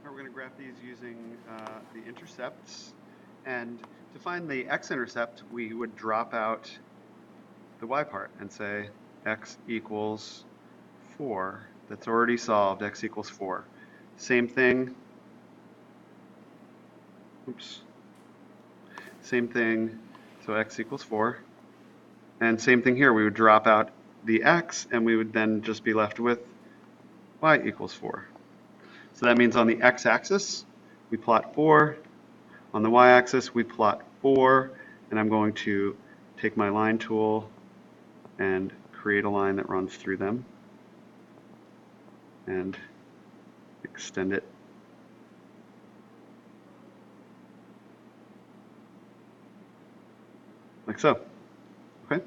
We're going to graph these using the intercepts. And to find the x-intercept, we would drop out the y part and say x equals 4. That's already solved, x equals 4. Same thing. Oops. Same thing, so x equals 4. And same thing here, we would drop out the x, and we would then just be left with y equals 4. So that means on the x-axis, we plot 4. On the y-axis, we plot 4. And I'm going to take my line tool and create a line that runs through them and extend it. Like so. Okay.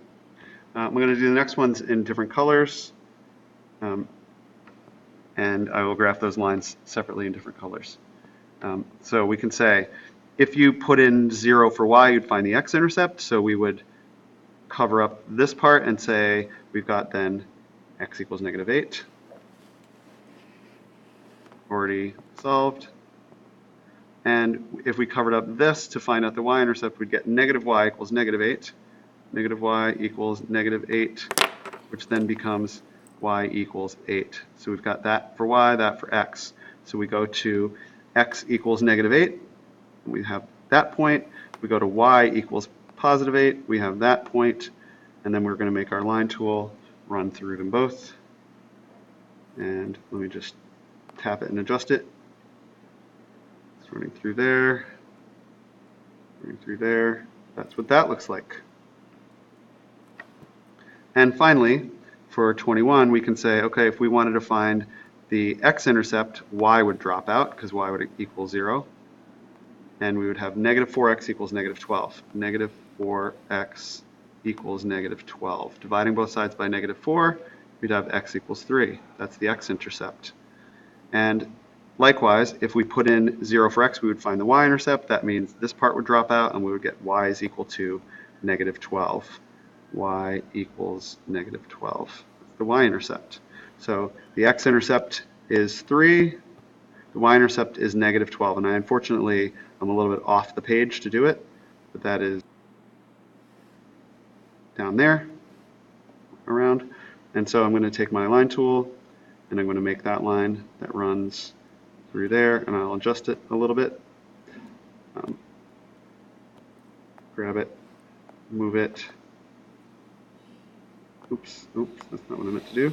I'm going to do the next ones in different colors. And I will graph those lines separately in different colors. So we can say, if you put in 0 for y, you'd find the x-intercept. So we would cover up this part and say we've got then x equals -8. Already solved. And if we covered up this to find out the y-intercept, we'd get -y equals -8. -y equals -8, which then becomes y equals 8. So we've got that for y, that for x. So we go to x equals -8. We have that point. We go to y equals +8. We have that point. And then we're going to make our line tool run through them both. And let me just tap it and adjust it. It's running through there. Running through there. That's what that looks like. And finally, for 21, we can say, okay, if we wanted to find the x-intercept, y would drop out because y would equal 0. And we would have -4x equals -12. -4x equals -12. Dividing both sides by -4, we'd have x equals 3. That's the x-intercept. And likewise, if we put in 0 for x, we would find the y-intercept. That means this part would drop out, and we would get y is equal to -12. Y equals -12. That's the y-intercept. So the x-intercept is 3. The y-intercept is -12. And unfortunately, I'm a little bit off the page to do it, but that is down there, around. And so I'm going to take my line tool, and I'm going to make that line that runs through there, and I'll adjust it a little bit. Grab it, move it. Oops, that's not what I meant to do.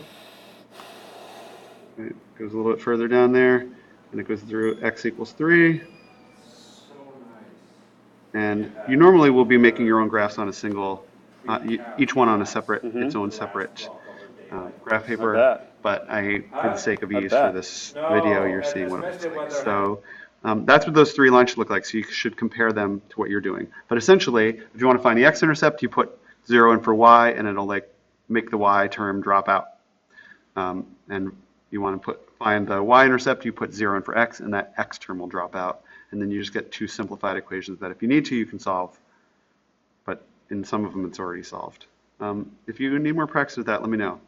Okay, it goes a little bit further down there, and it goes through x equals 3. And you normally will be making your own graphs on a single, each one on a separate, its own separate graph paper. But for the sake of ease for this video, you're seeing what it looks like. So that's what those 3 lines should look like. So you should compare them to what you're doing. But essentially, if you want to find the x-intercept, you put 0 in for y, and it'll make the y term drop out. And you want to find the y-intercept, you put 0 in for x, and that x term will drop out. And then you just get 2 simplified equations that if you need to, you can solve. But in some of them, it's already solved. If you need more practice with that, let me know.